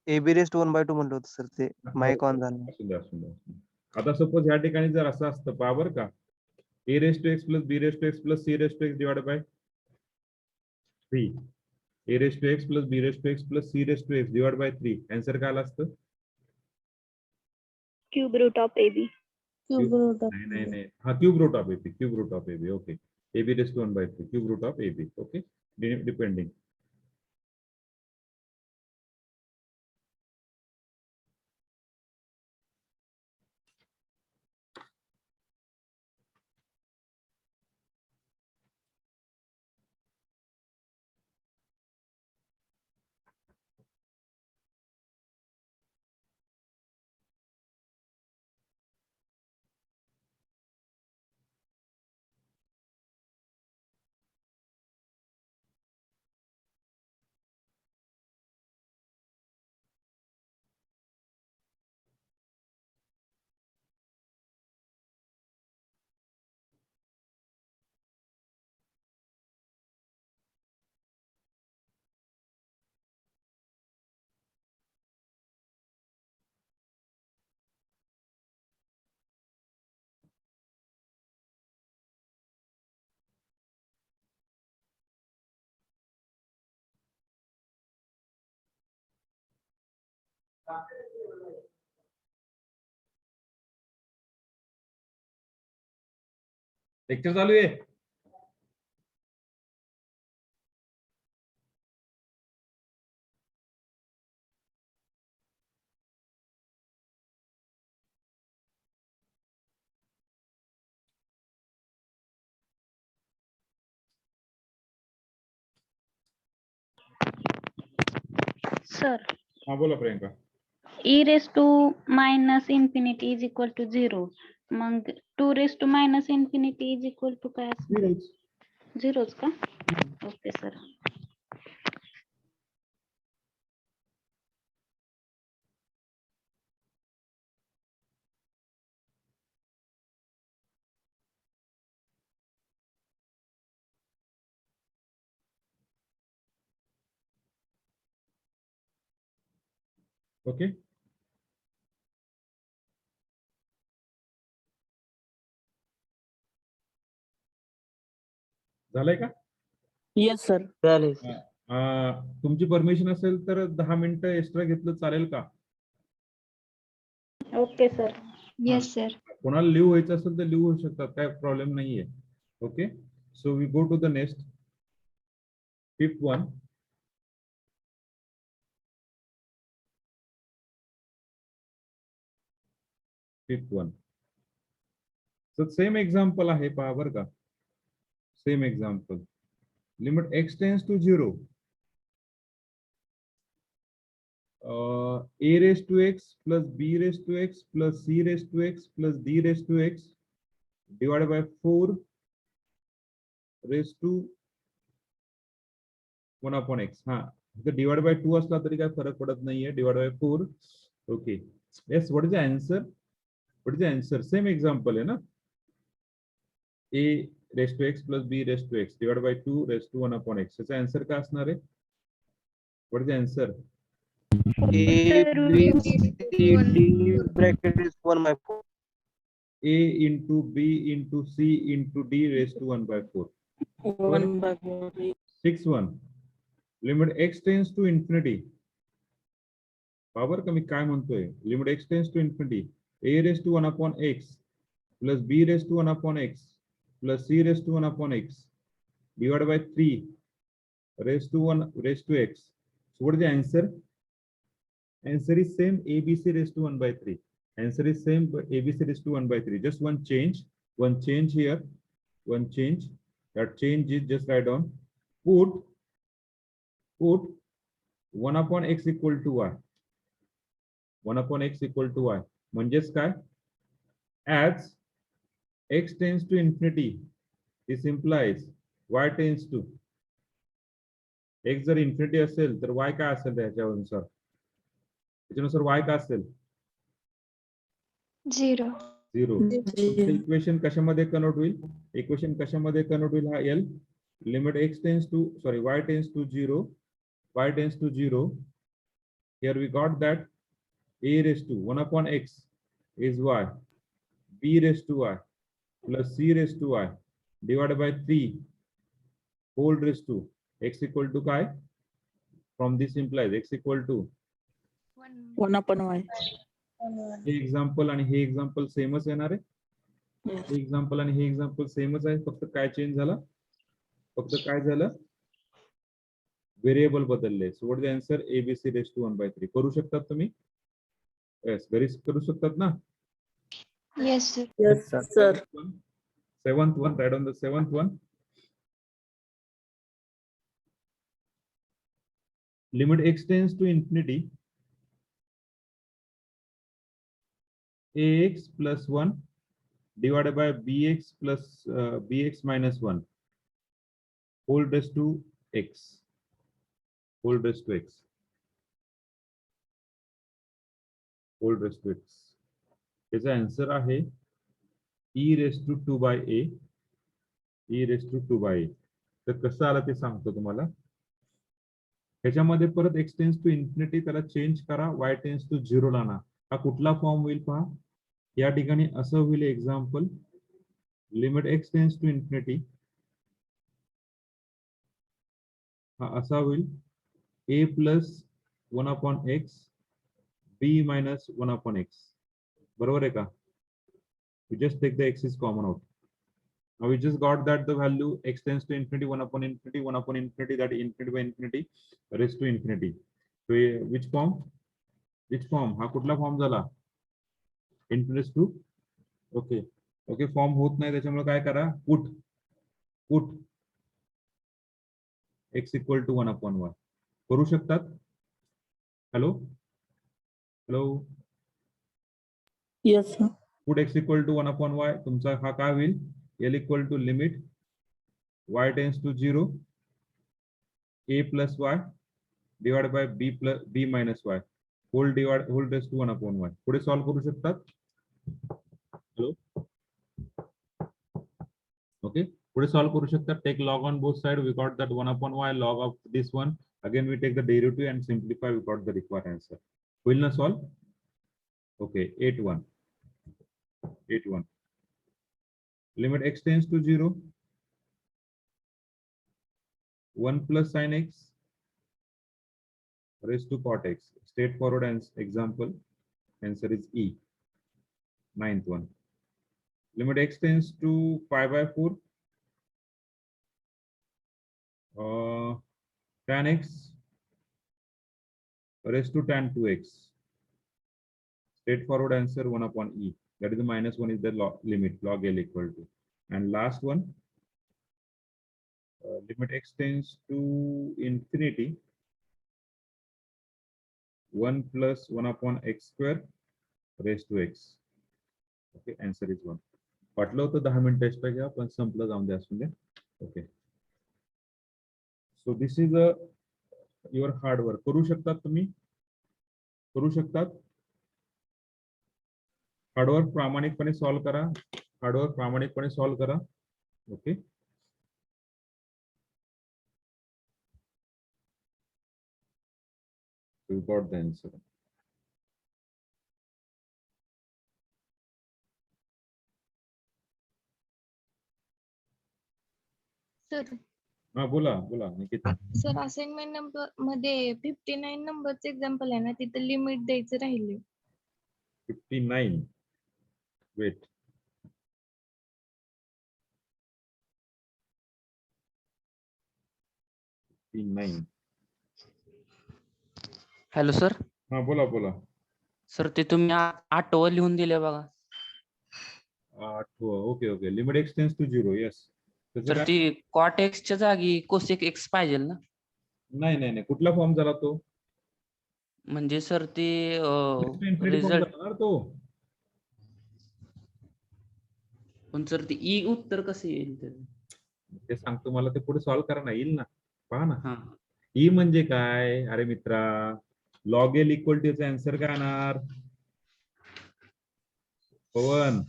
AB raised to 1/2 म्हणलं होतं sir ते mike on झालं. असू द्या. आता suppose ह्या ठिकाणी जर असं असतं पहा बरं का a raised to x plus b raised to x plus c raised to x divided by 3. a raised to x plus b raised to x plus c raised to x divided by 3. Answer काय आलं असतं? Cube root of AB. नाही हा cube root of ab okay ab raised to 1 by 3 cube root of ab okay depending. Lecture चालू आहे. Sir हा बोला Priyanka. e raised to minus infinity is equal to 0. Mug 2 raised to minus infinity is equal to काय असणार? झिरोच का? Okay sir. Okay. झालंय का? Yes, sir. चालेल हा. sir. तुमची परमिशन असेल तर 10 मिनिटं एक्स्ट्रा घेतलं चालेल का? Okay sir. Yes sir. कोणाला लिव्ह व्हायचं असेल तर लिव्ह होऊ शकतात, काय प्रॉब्लेम नाहीये. Okay. So we go to the next. Fifth one. Fifth one. So same example आहे पहा बरं का. Same example. Limit x tends to 0. A raised to x plus b raised to x plus c raised to x plus d raised to x divided by 4 raised to 1 upon x. हा तर divide by 2 असला तरी काय फरक पडत नाहीये. Divide by 4. Okay. Yes. What is the answer? What is the answer? Same example आहे ना. a raised to x plus b raised to x divided by 2 raised to 1 upon x. याचा answer काय असणार आहे? What is the answer? A B C D bracket is 1 by 4. a into b into c into d raised to 1 by 4. 1 by 4. 6-1. Limit x tends to infinity. Power कमी काय म्हणतोय? Limit x tends to infinity. A raised to 1 upon x plus b raised to 1 upon x plus c raised to 1 upon x divided by 3 raised to 1 raised to x. So what is the answer? Answer is same. ABC raised to 1 by 3. Answer is same, but ABC raised to 1 by 3. Just one change here, one change. That change is just write down. Put 1 upon x equal to y. 1 upon x equal to y. म्हणजेच काय? As x tends to infinity, this implies y tends to. x जर infinity असेल तर y काय असेल त्याच्यानुसार? त्याच्यानुसार y काय असेल? 0. 0. इक्वेशन कशामध्ये कन्वर्ट होईल? इक्वेशन कशामध्ये कन्वर्ट होईल? हा L. Limit x tends to y tends to 0. y tends to 0. Here we got that a raised to 1 upon x is y. b raised to y plus c raised to y divided by 3 whole raised to x equal to काय? From this implies x equal to 1 upon y. हे example आणि हे example सेमच येणार आहे. Yes. हे example आणि हे example सेमच आहे. फक्त काय चेंज झालं? फक्त काय झालं? व्हेरिएबल बदलले. So what is the answer? ABC raise to 1 by 3. करू शकतात तुम्ही? येस, घरी करू शकतात ना? Yes, sir. Yes, sir. Seventh one, write on the seventh one. Limit x tends to infinity. Ax plus 1 divided by bx plus bx minus 1 whole raised to x. Whole raised to x. Whole raised to x. याचा answer आहे e raised to 2 by a. e raised to 2 by a. तर कसं आलं ते सांगतो तुम्हाला. ह्याच्यामध्ये परत x टेन्स टू इन्फिनिटी त्याला चेंज करा, y टेन्स टू 0 ला ना. हा कुठला फॉर्म होईल पहा. या ठिकाणी असं होईल example. Limit x tends to infinity. हा असा होईल a plus 1 upon x b minus 1 upon x. बरोबर आहे का? You just take the x is common out. Now we just got that the value x tends to infinity, 1 upon infinity, 1 upon infinity, that infinity by infinity raised to infinity. So which form? Which form? हा कुठला form झाला? Infinity to okay okay form होत नाही त्याच्यामुळे काय करा? Put x equal to 1 upon y करू शकतात? Hello hello Yes, sir. Put x equal to 1 upon y तुमचा हा काय होईल? L equal to limit y tends to 0 a plus y divide by b minus y whole tends to 1 upon y पुढे solve करू शकतात? Hello okay पुढे solve करू शकतात. Take log on both side, we got that 1 upon y log of this one. Again we take the derivative and simplify, we got the required answer. Will not solve? Okay, 8-1. Limit x tends to 0. 1 plus sin x raised to cot x. Straightforward example. Answer is E. 9th one. Limit x tends to pi by 4. Tan x raised to tan 2x. Straightforward answer 1 upon E. That is the minus 1 is the limit log L equal to. And last one, limit x tends to infinity. 1 plus 1 upon x square raised to x. Okay, answer is 1. वाटलं होतं 10 minute extra घ्या पण संपलं जाऊन द्या असून द्या. Okay so this is your hard work. करू शकतात तुम्ही? करू शकतात? हार्डवर्क प्रामाणिकपणे सॉल्व्ह करा. हार्डवर्क प्रामाणिकपणे सॉल्व्ह करा. Okay we got the answer. Sir हा बोला बोला निकिता. सर असाइनमेंट नंबर मध्ये 59 नंबरचं एक्झाम्पल आहे ना, तिथं लिमिट द्यायचं राहिले. 59 वेट हॅलो सर. हा बोला बोला. सर ते तुम्ही 8वर लिहून दिले बघा. 8 okay okay. Limit x tends to 0. Yes तर ती कॉट एक्सच्या जागी कोसेक एक्स पाहिजे ना? नाही नाही नाही कुठला फॉर्म झाला तो? म्हणजे सर ते रिझल्ट तो पण सर ते ई उत्तर कसं येईल? ते सांगतो मला ते पुढे सॉल्व्ह करा ना येईल ना. पहा ना हा ई म्हणजे काय? अरे मित्रा log L equal to answer काय येणार? पवन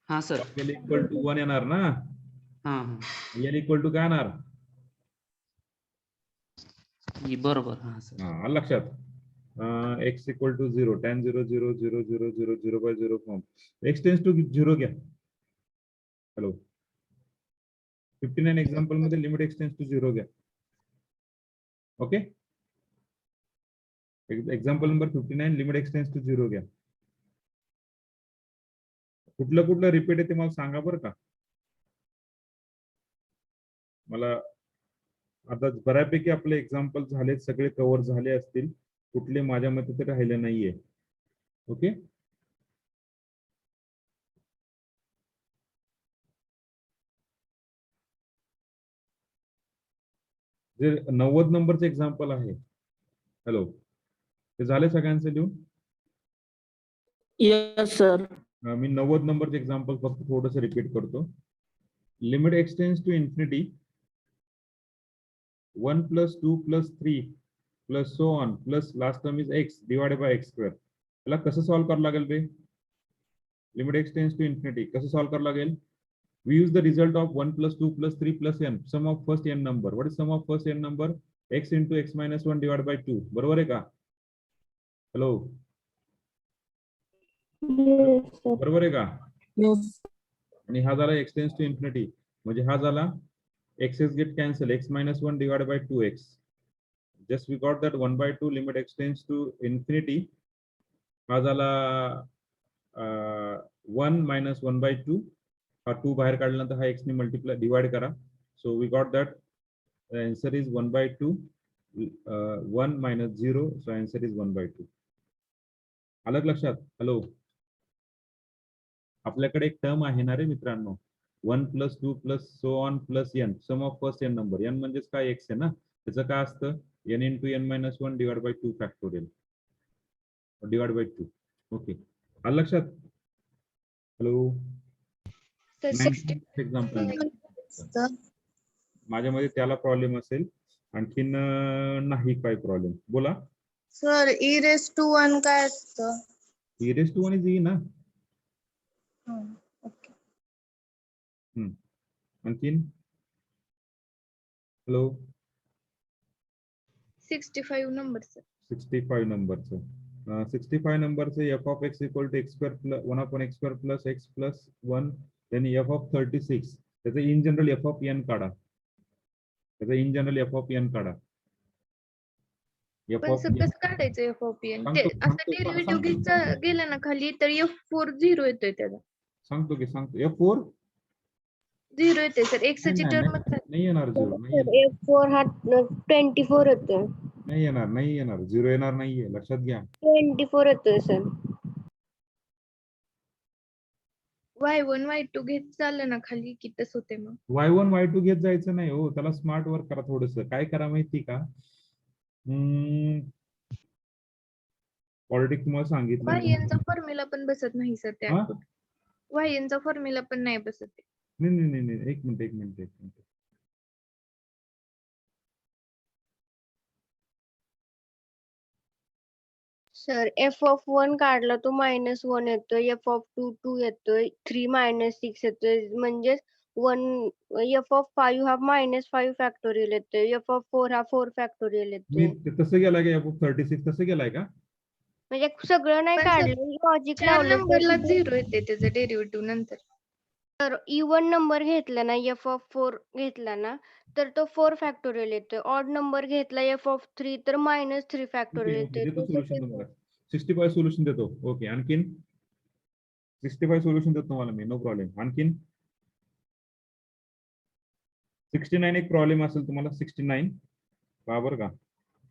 हा sir. Log L equal to 1 येणार ना. हा एल इक्वल टू काय येणार? ई बरोबर. हा सर. हा लक्षात. X equal to 0 tan 0 0 0 0 0 0 by 0 form. X tends to 0 घ्या. हॅलो 59 एक्झाम्पल मध्ये लिमिट एक्स टेन्स टू 0 घ्या. Okay example number 59 limit x tends to 0 घ्या. कुठलं कुठलं रिपीट आहे ते मला सांगा बरं का. मला आता बऱ्यापैकी आपले एक्झाम्पल झाले, सगळे कव्हर झाले असतील. कुठले माझ्या मते ते राहिले नाहीये. ओके जे 90 नंबरचे एक्झाम्पल आहे. हॅलो ते झाले सगळ्यांचे लिहून? Yes, sir. मी 90 नंबरचे एक्झाम्पल फक्त थोडंसं रिपीट करतो. Limit x tends to infinity 1 plus 2 plus 3 plus so on plus last term is x divided by x square. याला कसं सॉल्व्ह करावं लागेल बे? Limit x tends to infinity कसं सॉल्व्ह करावं लागेल? We use the result of 1 plus 2 plus 3 plus n, sum of first n number. What is sum of first n number? X into x minus 1 divided by 2. बरोबर आहे का? Hello Yes, sir. बरोबर आहे का? Yes. आणि हा झाला x tends to infinity म्हणजे हा झाला x's get cancel x minus 1 divided by 2x. Just we got that 1 by 2 limit x tends to infinity. हा झाला 1 minus 1 by 2 हा 2 बाहेर काढल्यानंतर हा x ने मल्टिप्लाय डिवाइड करा. So we got that answer is 1/2 1 - 0. So answer is 1/2. आलं का लक्षात? हॅलो, आपल्याकडे एक टर्म आहे ना रे मित्रांनो, 1 + 2 + so on + n, sum of first n number. n म्हणजेच काय x आहे ना, त्याचं काय असतं n × n - 1 / 2 फॅक्टोरियल /2. ओके, आलं लक्षात? हॅलो, तर 60 एक्झाम्पल माझ्यामध्ये त्याला प्रॉब्लेम असेल, आणखीन नाही काय प्रॉब्लेम, बोला. सर e⁻1 काय असतं? e⁻1 इज e ना. ओके. आणखीन हॅलो, 65 नंबरचं 65 नंबरचं 65 नंबरचं f(x) = x² 1/x² + x + 1, then f(36), त्याचं इन जनरल f(n) काढा. त्याचं इन जनरल f(n) काढा. पण सर कसं काढायचं f(n)? ते असं डेरिव्हेटिव्ह घ्यायचं गेलं ना खाली तर f4 0 येतोय त्याला. सांगतो f4 0 येते सर, x ची टर्म नाही येणार 0, F4 हा 24 येतोय. नाही येणार 0 येणार नाहीये, लक्षात घ्या. 24 येतोय सर. y1 y2 घेत चाललं ना खाली की तसं होते मग. y1 y2 घेत जायचं नाही हो, त्याला स्मार्ट वर्क करा थोडस. काय करा माहिती का, पॉलिटिक्स तुम्हाला सांगितलं y1 फॉर्म्युला पण बसत नाही सर त्या y1 फॉर्म्युला पण नाही बसत. नाही, एक मिनिट. सर f(1) काढला तो -1 येतोय, f(2) 2 येतोय, 3 - 6 येतोय, म्हणजे 1 f(5) हा -5 फॅक्टोरियल येतोय, f(4) हा 4 फॅक्टोरियल येतोय. मी तसं गेलाय का f36 तसं गेलाय का? म्हणजे सगळं नाही काढलं, लॉजिक 4 लावलं. नंबरला 0 येते त्याचं डेरिव्हेटिव्ह नंतर. तर इवन नंबर घेतला ना, f(4) घेतला ना, तर तो 4 फॅक्टोरियल येतोय. ऑड नंबर घेतला f(3) तर -3 फॅक्टोरियल येतोय. देतो सोल्युशन तुम्हाला, 65 सोल्युशन देतो. ओके, आणखीन 65 सोल्युशन देतो तुम्हाला मी, नो प्रॉब्लेम. आणखीन 69 एक प्रॉब्लेम असेल तुम्हाला, 69 बरोबर का?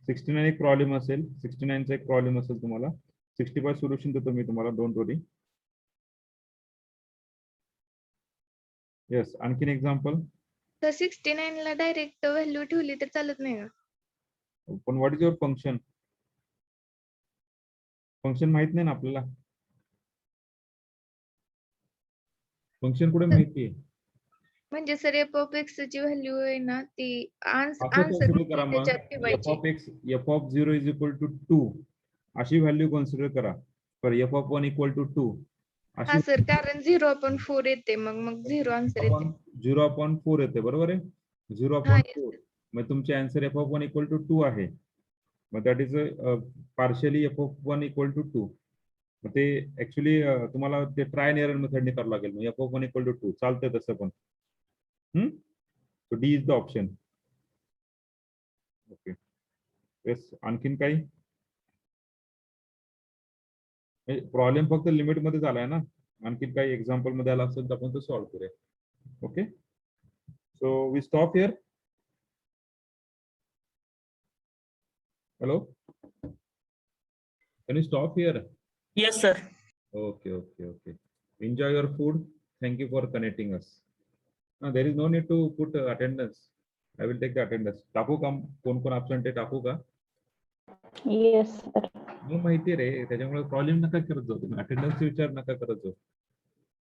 69 एक प्रॉब्लेम असेल, 69चा एक प्रॉब्लेम असेल तुम्हाला. 65 सोल्युशन देतो मी तुम्हाला, डोंट वरी. येस, आणखीन एक्झाम्पल. तर 69 ला डायरेक्ट व्हॅल्यू ठेवली तर चालत नाही का? पण what is your function? Function माहित नाही ना आपल्याला. फंक्शन कुठे माहिती आहे? म्हणजे सर f(x) ची व्हॅल्यू आहे ना ती असं आन्सर कन्सिडर करा मग, f(x) f(0) = 2 अशी व्हॅल्यू कन्सिडर करा. तर f(1) = 2 हा सर, कारण 0/4 येते, मग 0 आन्सर येते. 0/4 येते, बरोबर आहे. 0/4, मग तुमचे आन्सर f(1) = 2 आहे. मग दॅट इज पार्शियली f(1) = 2. मग ते ऍक्च्युली तुम्हाला ते ट्राय अँड एरर मेथडने करावं लागेल. मग f(1) = 2 चालतंय तसं पण. So D is the option. Okay, yes, आणखीन काही प्रॉब्लेम फक्त लिमिट मध्ये झालाय ना, आणखीन काही एक्झाम्पल मध्ये आला असेल तर आपण तो सॉल्व्ह करूया. Okay, so we stop here. Hello, can you stop here? Yes, sir. Okay. Enjoy your food. Thank you for connecting us. There is no need to put attendance. I will take the attendance. टाकू का कोण absent आहे टाकू का? Yes, sir. मग माहिती रे, त्याच्यामुळे problem नका करत जाऊ तुम्ही. अटेंडन्स विचार नका करत जाऊ.